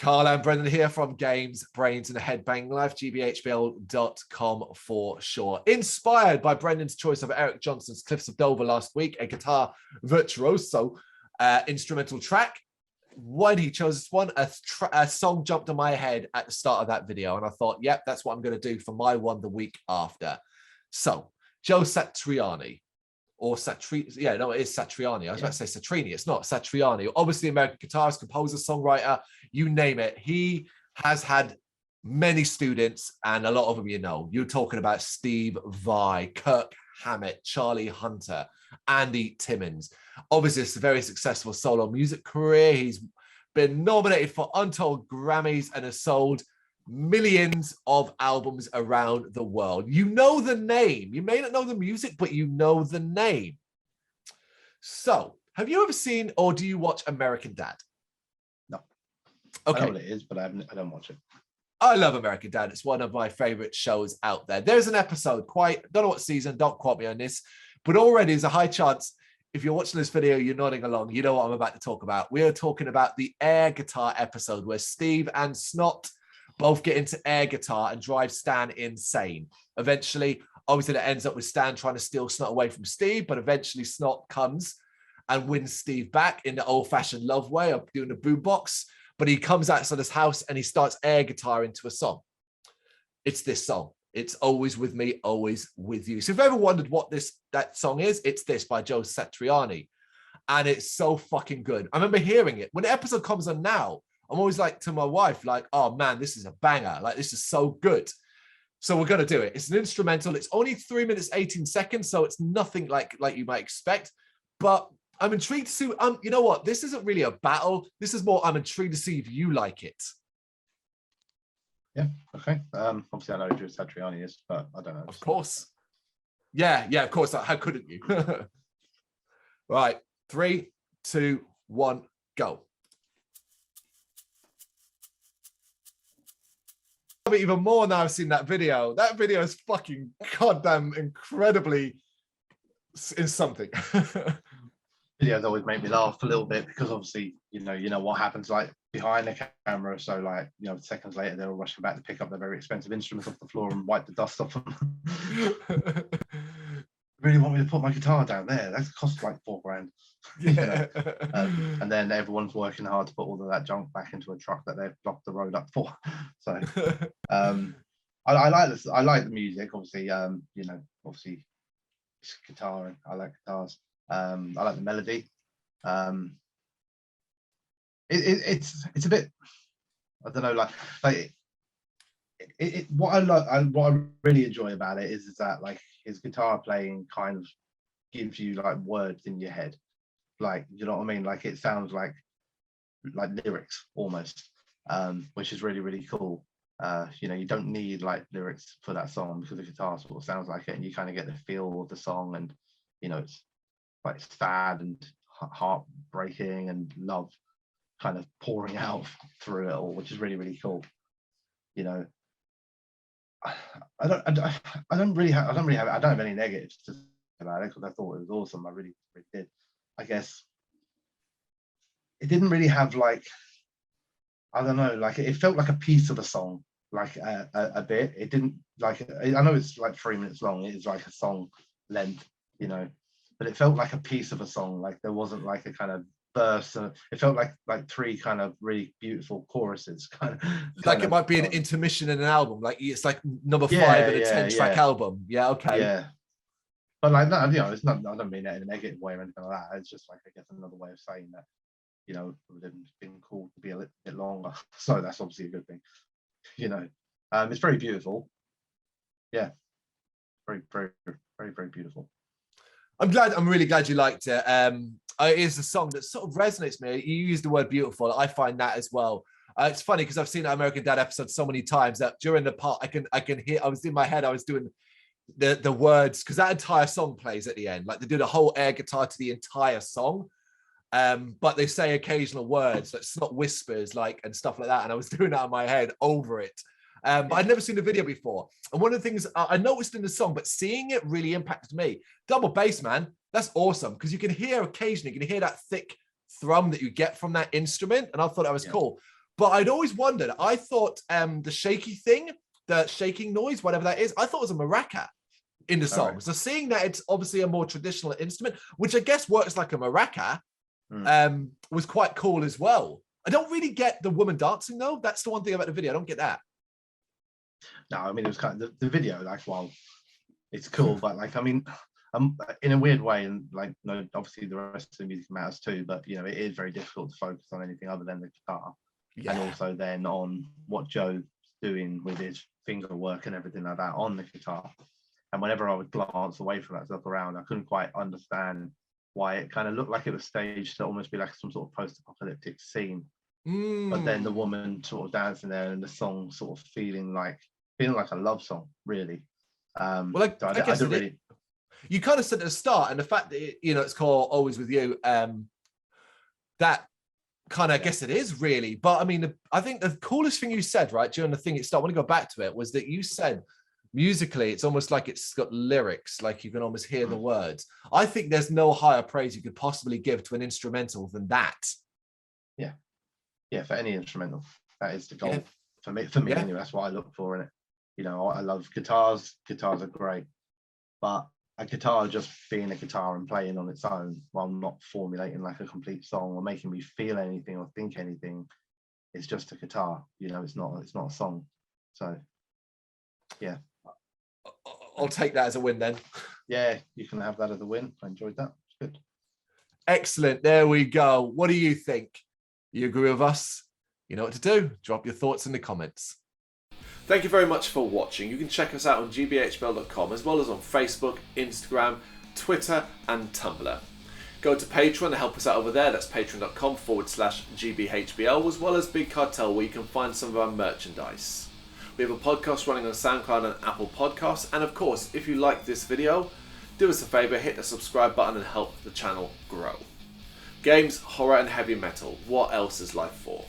Carl and Brendan here from Games, Brains and Headbang Life, gbhblofficial.com for sure. Inspired by Brendan's choice of Eric Johnson's Cliffs of Dover last week, a guitar virtuoso instrumental track. When he chose this one, a song jumped on my head at the start of that video, and I thought, yep, that's what I'm going to do for my one the week after. So, Joe Satriani. Or it is Satriani. I was about to say Satrini. It's not Satriani. Obviously, American guitarist, composer, songwriter, you name it. He has had many students, and a lot of them you know. You're talking about Steve Vai, Kirk Hammett, Charlie Hunter, Andy Timmons. Obviously, it's a very successful solo music career. He's been nominated for untold Grammys and has sold millions of albums around the world. You know the name. You may not know the music, but you know the name. So, have you ever seen or do you watch American Dad? No. Okay. I know what it is, but I don't watch it. I love American Dad. It's one of my favorite shows out there. There's an episode, don't know what season, don't quote me on this, but already there's a high chance if you're watching this video, you're nodding along, you know what I'm about to talk about. We are talking about the air guitar episode where Steve and Snot both get into air guitar and drive Stan insane. Eventually, obviously, that ends up with Stan trying to steal Snot away from Steve, but eventually Snot comes and wins Steve back in the old-fashioned love way of doing the boombox. But he comes outside his house and he starts air guitar into a song. It's this song. It's Always With Me, Always With You. So if you've ever wondered what that song is, it's this by Joe Satriani. And it's so fucking good. I remember hearing it. When the episode comes on now, I'm always like to my wife, like, oh man, this is a banger. Like, this is so good. So we're going to do it. It's an instrumental. It's only 3 minutes, 18 seconds. So it's nothing like you might expect. But I'm intrigued to see, you know what? This isn't really a battle. This is more, I'm intrigued to see if you like it. Yeah, okay. Obviously, I know who Satriani is, but I don't know. Of course. Yeah, of course. How couldn't you? Right. 3, 2, 1, go. Even more now I've seen that video. That video is fucking goddamn incredibly is something. Videos always make me laugh a little bit because obviously, you know what happens like behind the camera. So like, seconds later, they're all rushing back to pick up their very expensive instruments off the floor and wipe the dust off them. Really want me to put my guitar down there? That costs like $4,000. Yeah. And then everyone's working hard to put all of that junk back into a truck that they've blocked the road up for. So I like this. I like the music. Obviously, obviously it's guitar, and I like guitars. I like the melody. It's a bit, I don't know, like what I really enjoy about it is that like his guitar playing kind of gives you like words in your head, like, you know what I mean, like it sounds like lyrics almost, which is really, really cool. You don't need like lyrics for that song because the guitar sort of sounds like it, and you kind of get the feel of the song, and it's like sad and heartbreaking and love kind of pouring out through it all, which is really, really cool. I don't have any negatives to say about it because I thought it was awesome. I really, really did. I guess it didn't really have like, I don't know, like it felt like a piece of a song, like a bit. It didn't like, I know it's like 3 minutes long. It is like a song length, but it felt like a piece of a song. Like there wasn't like a kind of burst. It felt like 3 kind of really beautiful choruses. Kind of it might be an intermission in an album. Like it's like number 5 in a 10-track album. Yeah, okay. Yeah. But like, no, it's not. I don't mean that in a negative way or anything like that. It's just like, I guess, another way of saying that, it would have been cool to be a little bit longer. So that's obviously a good thing. It's very beautiful. Yeah, very, very, very, very beautiful. I'm really glad you liked it. It is a song that sort of resonates with me. You used the word beautiful. I find that as well. It's funny because I've seen that American Dad episode so many times that during the part I can hear. I was in my head. I was doing the words because that entire song plays at the end. Like they do the whole air guitar to the entire song, but they say occasional words. So it's not whispers and stuff like that. And I was doing that in my head over it. But I'd never seen the video before. And one of the things I noticed in the song, but seeing it really impacted me. Double bass, man. That's awesome. Because you can hear occasionally, you can hear that thick thrum that you get from that instrument. And I thought that was cool. But I'd always wondered, I thought the shaky thing, the shaking noise, whatever that is, I thought it was a maraca in the song. Right. So seeing that it's obviously a more traditional instrument, which I guess works like a maraca, was quite cool as well. I don't really get the woman dancing though. That's the one thing about the video. I don't get that. No, I mean, it was kind of the video, like, well, it's cool, but like, I mean, in a weird way, and like, no, obviously the rest of the music matters too, but you know, it is very difficult to focus on anything other than the guitar. Yeah. And also then on what Joe's doing with his finger work and everything like that on the guitar. And whenever I would glance away from that stuff around, I couldn't quite understand why it kind of looked like it was staged to almost be like some sort of post-apocalyptic scene. But then the woman sort of dancing there and the song sort of feeling like a love song, really. Well, I guess really... you kind of said at the start, and the fact that it's called Always With You, that kind of, I guess it is really. But I mean, I think the coolest thing you said right during the thing it started, I want to go back to it, was that you said musically it's almost like it's got lyrics, like you can almost hear the words. I think there's no higher praise you could possibly give to an instrumental than that. Yeah, for any instrumental, that is the goal. For me anyway. That's what I look for in it. You know, I love guitars. Guitars are great, but a guitar just being a guitar and playing on its own while not formulating like a complete song or making me feel anything or think anything, it's just a guitar. You know, it's not a song. So yeah, I'll take that as a win then. Yeah, you can have that as a win. I enjoyed that. It's good. Excellent. There we go. What do you think? You agree with us? You know what to do. Drop your thoughts in the comments. Thank you very much for watching. You can check us out on gbhbl.com as well as on Facebook, Instagram, Twitter and Tumblr. Go to Patreon and help us out over there. That's patreon.com/gbhbl, as well as Big Cartel, where you can find some of our merchandise. We have a podcast running on SoundCloud and Apple Podcasts. And of course, if you like this video, do us a favor, hit the subscribe button and help the channel grow. Games, horror and heavy metal. What else is life for?